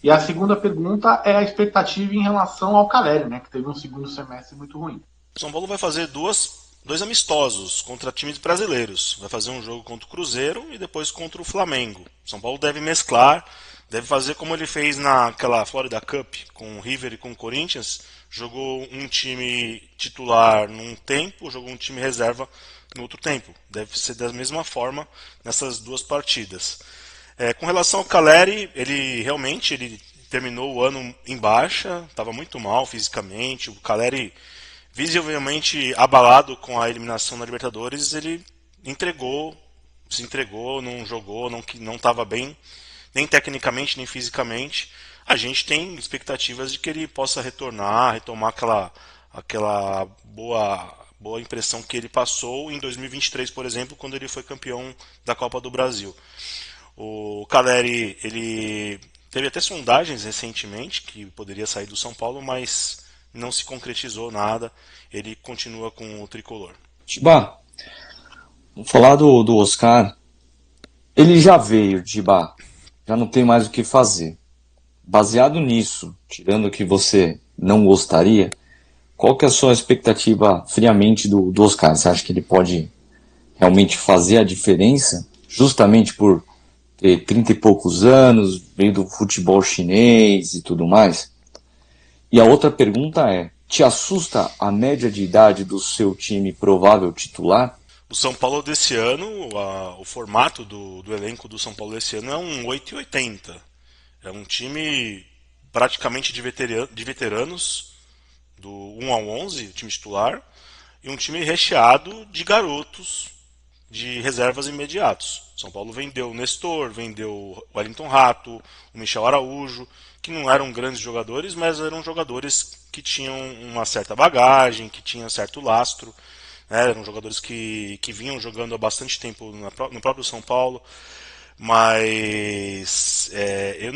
E a segunda pergunta é a expectativa em relação ao Caleri, né, que teve um segundo semestre muito ruim. O São Paulo vai fazer dois amistosos contra times brasileiros. Vai fazer um jogo contra o Cruzeiro e depois contra o Flamengo. O São Paulo deve mesclar Deve fazer como ele fez naquela Florida Cup com o River e com o Corinthians. Jogou um time titular num tempo, jogou um time reserva no outro tempo. Deve ser da mesma forma nessas duas partidas. Com relação ao Caleri, ele realmente terminou o ano em baixa, estava muito mal fisicamente. O Caleri, visivelmente abalado com a eliminação na Libertadores, ele se entregou, não jogou, não estava bem, nem tecnicamente, nem fisicamente. A gente tem expectativas de que ele possa retomar aquela boa impressão que ele passou em 2023, por exemplo, quando ele foi campeão da Copa do Brasil. O Caleri, ele teve até sondagens recentemente que poderia sair do São Paulo, mas não se concretizou nada. Ele continua com o tricolor. Tibá, vamos falar do Oscar. Ele já veio, Tibá. Já não tem mais o que fazer. Baseado nisso, tirando o que você não gostaria, qual que é a sua expectativa friamente do Oscar? Você acha que ele pode realmente fazer a diferença, justamente por ter 30 e poucos anos, veio do futebol chinês e tudo mais? E a outra pergunta é, te assusta a média de idade do seu time provável titular? O São Paulo desse ano, o formato do elenco do São Paulo desse ano é um 880. É um time praticamente de veteranos, do 1 ao 11, o time titular, e um time recheado de garotos de reservas imediatos. São Paulo vendeu o Nestor, vendeu o Wellington Rato, o Michel Araújo, que não eram grandes jogadores, mas eram jogadores que tinham uma certa bagagem, que tinham certo lastro. Eram jogadores que vinham jogando há bastante tempo no próprio São Paulo. Mas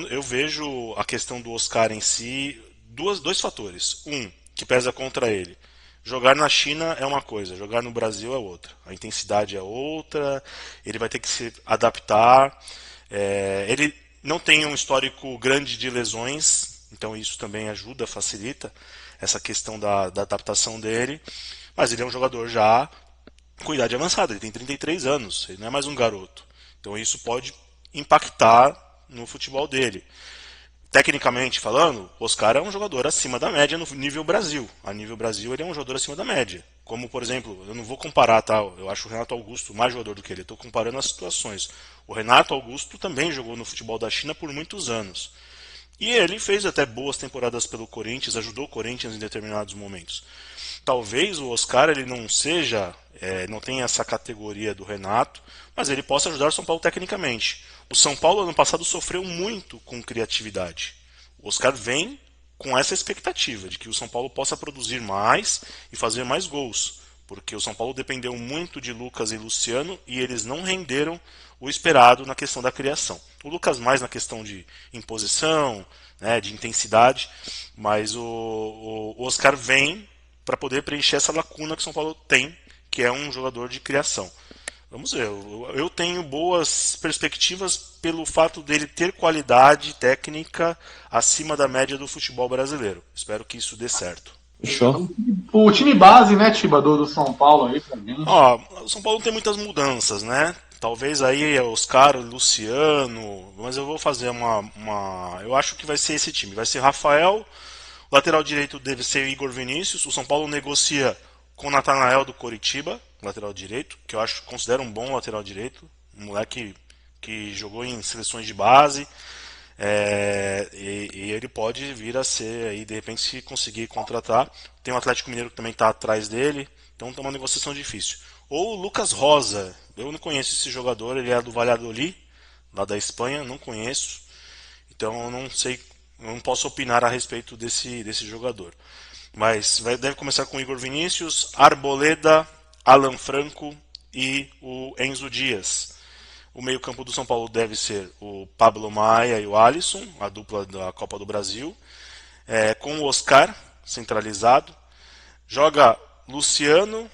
eu vejo a questão do Oscar em si dois fatores. Um, que pesa contra ele. Jogar na China é uma coisa, jogar no Brasil é outra. A intensidade é outra, ele vai ter que se adaptar. Ele não tem um histórico grande de lesões, então isso também ajuda, facilita essa questão da adaptação dele. Mas ele é um jogador já com idade avançada, ele tem 33 anos, ele não é mais um garoto. Então isso pode impactar no futebol dele. Tecnicamente falando, o Oscar é um jogador acima da média no nível Brasil. A nível Brasil ele é um jogador acima da média. Como, por exemplo, eu não vou comparar, tá? Eu acho o Renato Augusto mais jogador do que ele. Eu estou comparando as situações. O Renato Augusto também jogou no futebol da China por muitos anos. E ele fez até boas temporadas pelo Corinthians, ajudou o Corinthians em determinados momentos. Talvez o Oscar ele não tenha essa categoria do Renato, mas ele possa ajudar o São Paulo tecnicamente. O São Paulo ano passado sofreu muito com criatividade. O Oscar vem com essa expectativa de que o São Paulo possa produzir mais e fazer mais gols, porque o São Paulo dependeu muito de Lucas e Luciano e eles não renderam o esperado na questão da criação. O Lucas mais na questão de imposição, de intensidade, mas o Oscar vem para poder preencher essa lacuna que o São Paulo tem, que é um jogador de criação. Vamos ver, eu tenho boas perspectivas pelo fato dele ter qualidade técnica acima da média do futebol brasileiro. Espero que isso dê certo. Fechou? O time base, né, Tiba, do São Paulo aí pra mim. O São Paulo tem muitas mudanças, né? Talvez aí Oscar, Luciano, mas eu vou fazer eu acho que vai ser esse time. Vai ser Rafael, lateral direito deve ser Igor Vinícius. O São Paulo negocia com o Natanael do Coritiba, lateral direito, que eu considero um bom lateral direito. Um moleque que jogou em seleções de base. E ele pode vir a ser, aí, de repente, se conseguir contratar. Tem o Atlético Mineiro que também está atrás dele. Então está uma negociação difícil. Ou o Lucas Rosa. Eu não conheço esse jogador, ele é do Valladolid, lá da Espanha, não conheço. Então eu não sei, eu não posso opinar a respeito desse jogador. Mas deve começar com o Igor Vinícius, Arboleda, Alan Franco e o Enzo Dias. O meio-campo do São Paulo deve ser o Pablo Maia e o Alisson, a dupla da Copa do Brasil, com o Oscar centralizado. Joga Luciano,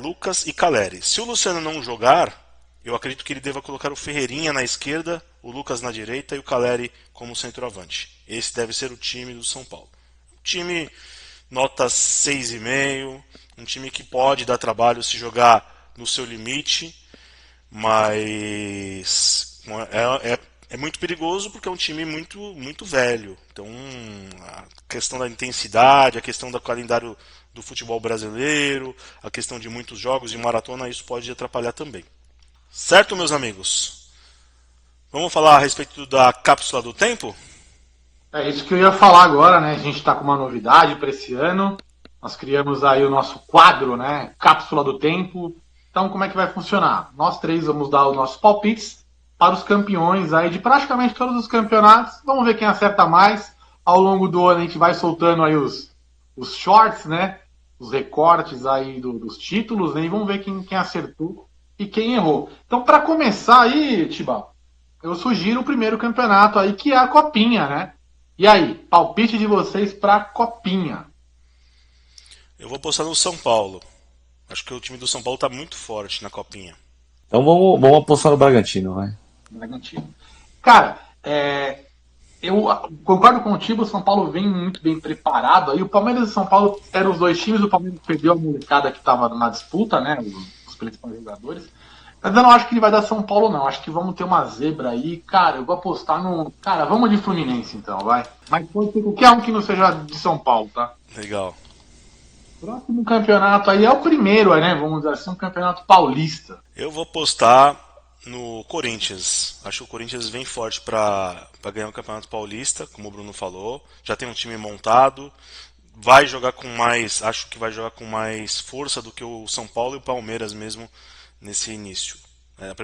Lucas e Caleri. Se o Luciano não jogar, eu acredito que ele deva colocar o Ferreirinha na esquerda, o Lucas na direita e o Caleri como centroavante. Esse deve ser o time do São Paulo. Time nota 6,5, um time que pode dar trabalho se jogar no seu limite, mas é muito perigoso porque é um time muito, muito velho. Então, a questão da intensidade, a questão do calendário do futebol brasileiro, a questão de muitos jogos de maratona, isso pode atrapalhar também. Certo, meus amigos? Vamos falar a respeito da cápsula do tempo? É isso que eu ia falar agora, né? A gente está com uma novidade para esse ano. Nós criamos aí o nosso quadro, né? Cápsula do tempo. Então, como é que vai funcionar? Nós três vamos dar os nossos palpites para os campeões aí de praticamente todos os campeonatos. Vamos ver quem acerta mais. Ao longo do ano a gente vai soltando aí os shorts, né? Os recortes aí dos títulos, né? E vamos ver quem acertou e quem errou. Então, para começar aí, Tibau, eu sugiro o primeiro campeonato aí, que é a Copinha, né? E aí, palpite de vocês para a Copinha? Eu vou apostar no São Paulo. Acho que o time do São Paulo está muito forte na Copinha. Então vamos apostar no Bragantino, vai. Bragantino. Cara, eu concordo contigo, o São Paulo vem muito bem preparado. Aí o Palmeiras e São Paulo eram os dois times, o Palmeiras perdeu a molecada que estava na disputa, né? Os principais jogadores. Mas eu não acho que ele vai dar São Paulo, não. Acho que vamos ter uma zebra aí. Cara, eu vou apostar no. Cara, vamos de Fluminense então, vai. Mas pode ser qualquer um que não seja de São Paulo, tá? Legal. Próximo campeonato aí é o primeiro, né? Vamos dizer assim, um campeonato paulista. Eu vou apostar no Corinthians. Acho que o Corinthians vem forte para ganhar o Campeonato Paulista, como o Bruno falou. Já tem um time montado. Vai jogar com mais. Acho que vai jogar com mais força do que o São Paulo e o Palmeiras mesmo nesse início.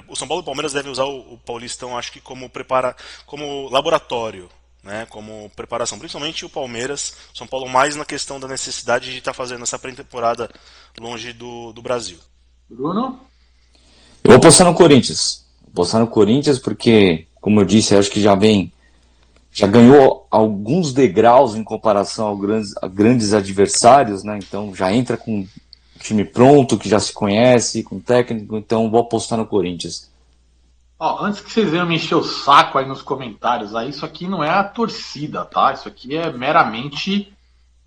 O São Paulo e o Palmeiras devem usar o Paulistão, acho que como laboratório, né, como preparação. Principalmente o Palmeiras, São Paulo mais na questão da necessidade de estar fazendo essa pré-temporada longe do Brasil. Bruno? Eu vou apostar no Corinthians. Vou apostar no Corinthians porque, como eu disse, eu acho que já ganhou alguns degraus em comparação a grandes adversários, né? Então já entra com time pronto, que já se conhece, com técnico, então vou apostar no Corinthians. Ó, antes que vocês venham me encher o saco aí nos comentários, aí, isso aqui não é a torcida, tá? Isso aqui é meramente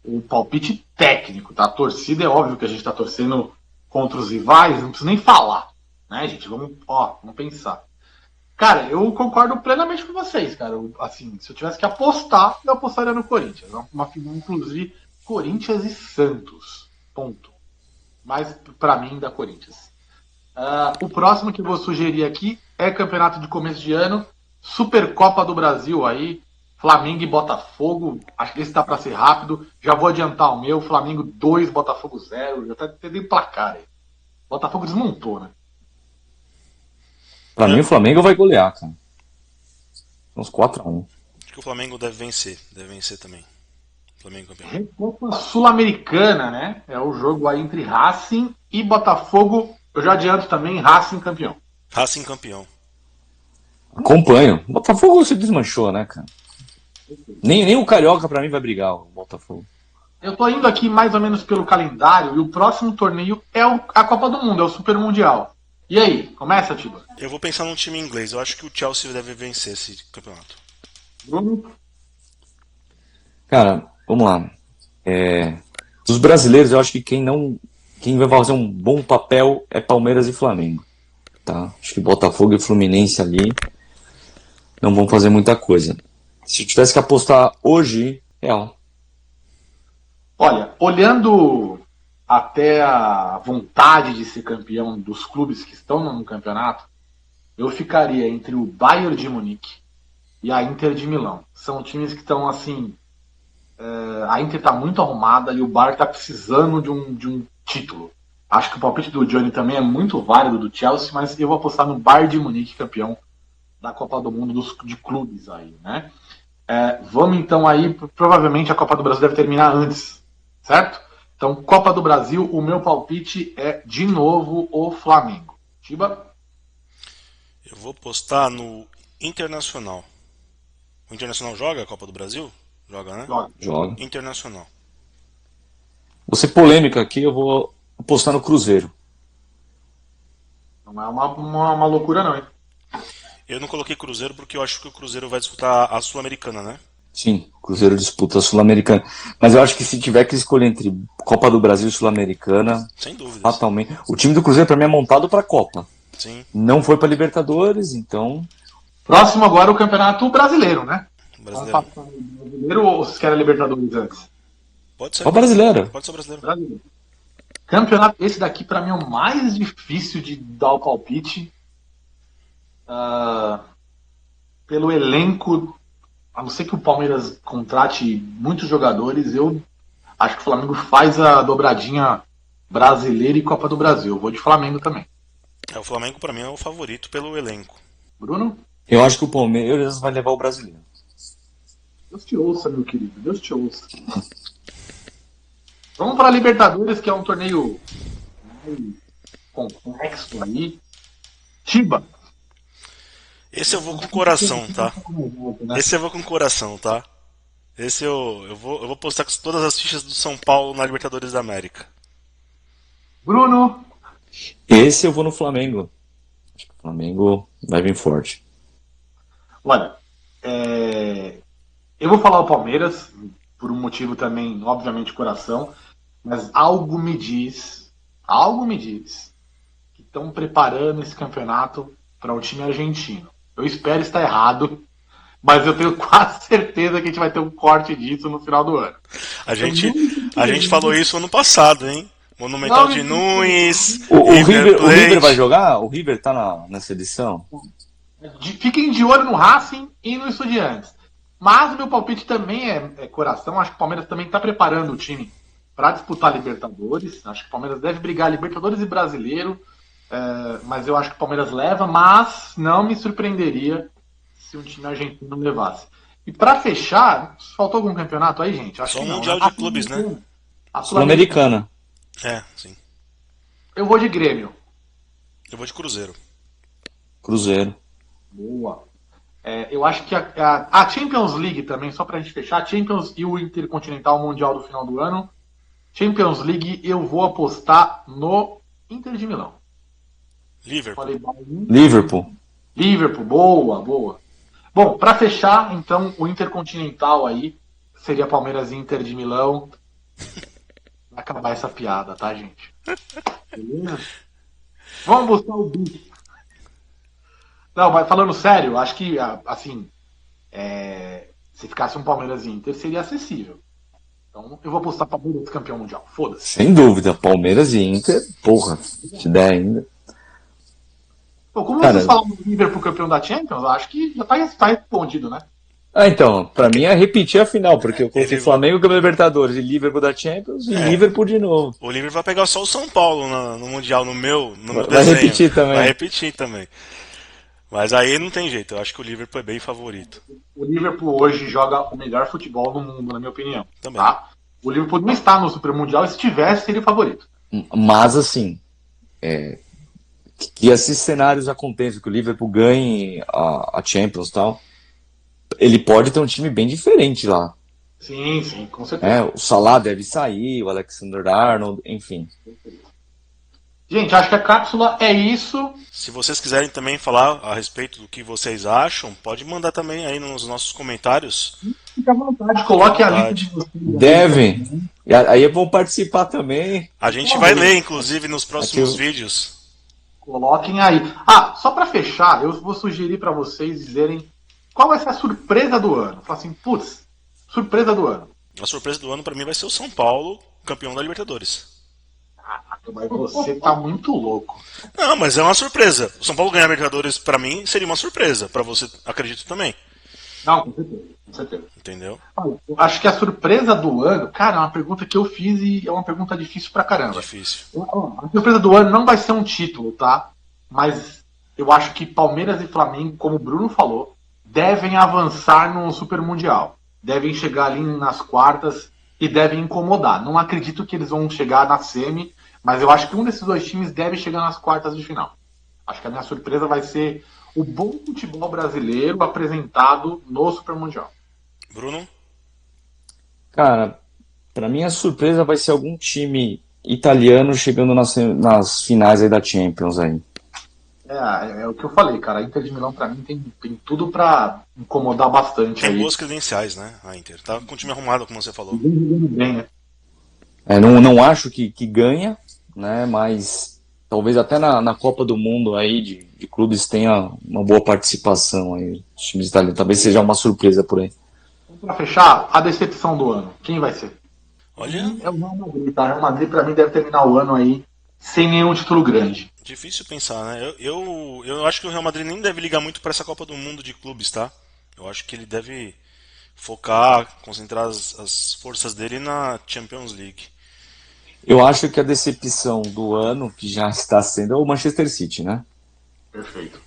o palpite técnico, tá? A torcida é óbvio que a gente tá torcendo contra os rivais, não preciso nem falar, né, gente? Vamos pensar. Cara, eu concordo plenamente com vocês, cara. Assim, se eu tivesse que apostar, eu apostaria no Corinthians. Uma final, inclusive, Corinthians e Santos. Ponto. Mas, pra mim, da Corinthians. O próximo que eu vou sugerir aqui é campeonato de começo de ano, Supercopa do Brasil aí, Flamengo e Botafogo. Acho que esse tá pra ser rápido. Já vou adiantar o meu, Flamengo 2, Botafogo 0. Já tá tendo placar aí. Botafogo desmontou, né? Pra mim, o Flamengo vai golear, cara. Uns 4-1. Acho que o Flamengo deve vencer também. Flamengo campeão. Recopa Sul-Americana, né? É o jogo aí entre Racing e Botafogo. Eu já adianto também, Racing campeão. Racing campeão. Acompanho. O Botafogo se desmanchou, né, cara? Nem o Carioca pra mim vai brigar, o Botafogo. Eu tô indo aqui mais ou menos pelo calendário e o próximo torneio é a Copa do Mundo, é o Super Mundial. E aí, começa, Tiba? Eu vou pensar num time inglês. Eu acho que o Chelsea deve vencer esse campeonato. Bruno? Cara, vamos lá. Dos brasileiros, eu acho que quem vai fazer um bom papel é Palmeiras e Flamengo. Tá? Acho que Botafogo e Fluminense ali não vão fazer muita coisa. Se eu tivesse que apostar hoje, Real. Olha, olhando até a vontade de ser campeão dos clubes que estão no campeonato, eu ficaria entre o Bayern de Munique e a Inter de Milão. São times que estão assim... a Inter está muito arrumada e o Bayern está precisando de um título. Acho que o palpite do Johnny também é muito válido do Chelsea, mas eu vou apostar no Bayern de Munique, campeão da Copa do Mundo de clubes aí, né? Vamos então aí, provavelmente a Copa do Brasil deve terminar antes, certo? Então, Copa do Brasil, o meu palpite é de novo o Flamengo. Tiba? Eu vou apostar no Internacional. O Internacional joga a Copa do Brasil? Joga, né? Joga. Internacional. Vou ser polêmico aqui, eu vou apostar no Cruzeiro. Não é uma loucura não, hein? Eu não coloquei Cruzeiro porque eu acho que o Cruzeiro vai disputar a Sul-Americana, né? Sim, o Cruzeiro disputa a Sul-Americana. Mas eu acho que se tiver que escolher entre Copa do Brasil e Sul-Americana, sem dúvida. Fatalmente. O time do Cruzeiro para mim é montado para a Copa. Sim. Não foi para Libertadores, então Próximo agora o Campeonato Brasileiro, né? Brasileiro. Brasileiro ou vocês querem a Libertadores antes? Pode ser. Ó, brasileiro. Pode ser brasileiro. Brasileiro. Campeonato, esse daqui pra mim é o mais difícil de dar o palpite. Pelo elenco, a não ser que o Palmeiras contrate muitos jogadores, eu acho que o Flamengo faz a dobradinha brasileira e Copa do Brasil. Eu vou de Flamengo também. O Flamengo, pra mim, é o favorito pelo elenco. Bruno? Eu acho que o Palmeiras vai levar o brasileiro. Deus te ouça, meu querido. Deus te ouça. Vamos para a Libertadores, que é um torneio complexo aí. Chiba. Esse eu vou com o coração, tá? Esse eu vou com o coração, tá? Esse eu vou postar com todas as fichas do São Paulo na Libertadores da América. Bruno. Esse eu vou no Flamengo. Acho que o Flamengo vai vir forte. Olha, eu vou falar o Palmeiras, por um motivo também, obviamente, coração, mas algo me diz que estão preparando esse campeonato para um time argentino. Eu espero estar errado, mas eu tenho quase certeza que a gente vai ter um corte disso no final do ano. A gente falou isso ano passado, hein? Monumental de Nunes, O River River vai jogar? O River tá nessa edição? Fiquem de olho no Racing e no Estudiantes. Mas o meu palpite também é coração. Acho que o Palmeiras também está preparando o time para disputar Libertadores. Acho que o Palmeiras deve brigar Libertadores e Brasileiro. Mas eu acho que o Palmeiras leva. Mas não me surpreenderia se um time argentino levasse. E para fechar, faltou algum campeonato aí, gente? Acho Só que o não, Mundial né? de Clubes, né? A Sul-Americana. Sim. Eu vou de Grêmio. Eu vou de Cruzeiro. Cruzeiro. Boa. Eu acho que a Champions League também, só pra gente fechar, a Champions e o Intercontinental Mundial do final do ano. Champions League, eu vou apostar no Inter de Milão. Liverpool. Falei Liverpool. Liverpool, boa. Bom, pra fechar, então, o Intercontinental aí seria Palmeiras e Inter de Milão. Vai acabar essa piada, tá, gente? Beleza? Vamos buscar o bicho. Não, mas falando sério, acho que, assim, se ficasse um Palmeiras e Inter, seria acessível. Então, eu vou apostar Palmeiras campeão mundial. Foda-se. Sem dúvida. Palmeiras e Inter, porra, se der ainda. Pô, como Cara, vocês falam do Liverpool campeão da Champions, acho que já tá respondido, né? Então, pra mim é repetir a final, porque eu coloquei Flamengo campeão da Libertadores e Liverpool da Champions e Liverpool de novo. O Liverpool vai pegar só o São Paulo no Mundial, no meu Vai desenho. repetir também. Vai repetir também. Mas aí não tem jeito, eu acho que o Liverpool é bem favorito. O Liverpool hoje joga o melhor futebol do mundo, na minha opinião. Também. Tá? O Liverpool não está no Super Mundial, e se tivesse, seria o favorito. Mas assim, que esses cenários aconteçam, que o Liverpool ganhe a Champions e tal, ele pode ter um time bem diferente lá. Sim, com certeza. O Salah deve sair, o Alexander-Arnold, enfim. Gente, acho que a cápsula é isso. Se vocês quiserem também falar a respeito do que vocês acham, pode mandar também aí nos nossos comentários. Fica à vontade, coloque a lista de vocês. Devem. E aí é bom participar também. A gente vai ler, inclusive, nos próximos vídeos. Coloquem aí. Só pra fechar, eu vou sugerir pra vocês dizerem qual vai ser a surpresa do ano. Fala assim, putz, surpresa do ano. A surpresa do ano pra mim vai ser o São Paulo, campeão da Libertadores. Mas você tá muito louco. Não, mas é uma surpresa. O São Paulo ganhar a Libertadores pra mim seria uma surpresa. Pra você, acredito também. Não, com certeza. Entendeu? Eu acho que a surpresa do ano, cara, é uma pergunta que eu fiz e é uma pergunta difícil pra caramba. Difícil. A surpresa do ano não vai ser um título, tá? Mas eu acho que Palmeiras e Flamengo, como o Bruno falou, devem avançar no Super Mundial. Devem chegar ali nas quartas e devem incomodar. Não acredito que eles vão chegar na semi, mas eu acho que um desses dois times deve chegar nas quartas de final. Acho que a minha surpresa vai ser o bom futebol brasileiro apresentado no Super Mundial. Bruno? Cara, pra mim a surpresa vai ser algum time italiano chegando nas finais aí da Champions aí. É o que eu falei, cara. A Inter de Milão pra mim tem tudo pra incomodar bastante. Tem aí. boas credenciais, né? A Inter. Tá com o time arrumado, como você falou. Bem, né? Não acho que ganha, né? Mas talvez até na Copa do Mundo aí de clubes tenha uma boa participação aí, os times italianos. Talvez seja uma surpresa por aí. Para fechar, a decepção do ano, quem vai ser? Olha, É o Real Madrid, tá? O Real Madrid pra mim deve terminar o ano aí sem nenhum título grande. difícil pensar, né? Eu acho que o Real Madrid nem deve ligar muito para essa Copa do Mundo de clubes, tá? Eu acho que ele deve focar, concentrar as forças dele na Champions League. Eu acho que a decepção do ano, que já está sendo, é o Manchester City, né? Perfeito.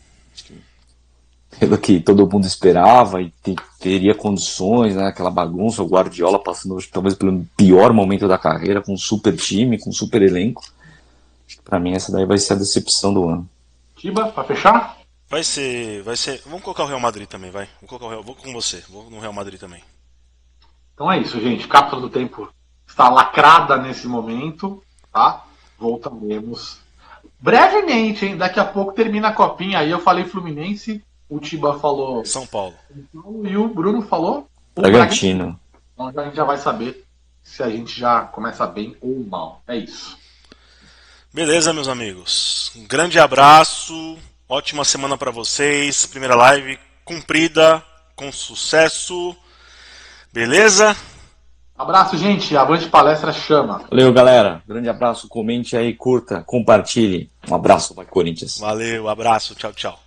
Pelo que todo mundo esperava e teria condições, né? Aquela bagunça, o Guardiola passando talvez pelo pior momento da carreira, com um super time, com um super elenco. Acho que pra mim essa daí vai ser a decepção do ano. Tiba, pra fechar? Vai ser. Vamos colocar o Real Madrid também, vai. Vou com você, vou no Real Madrid também. Então é isso, gente. Cápsula do Tempo está lacrada nesse momento, tá? Voltaremos brevemente, hein? Daqui a pouco termina a copinha. Aí eu falei Fluminense, o Tiba falou São Paulo. e o Bruno falou Bragantino. Então a gente já vai saber se a gente já começa bem ou mal. É isso. Beleza, meus amigos. Um grande abraço. Ótima semana para vocês. Primeira live cumprida, com sucesso. Beleza? Abraço, gente. Avante Palestra chama. Valeu, galera. Grande abraço, comente aí, curta, compartilhe. Um abraço, vai Corinthians. Valeu, abraço, tchau, tchau.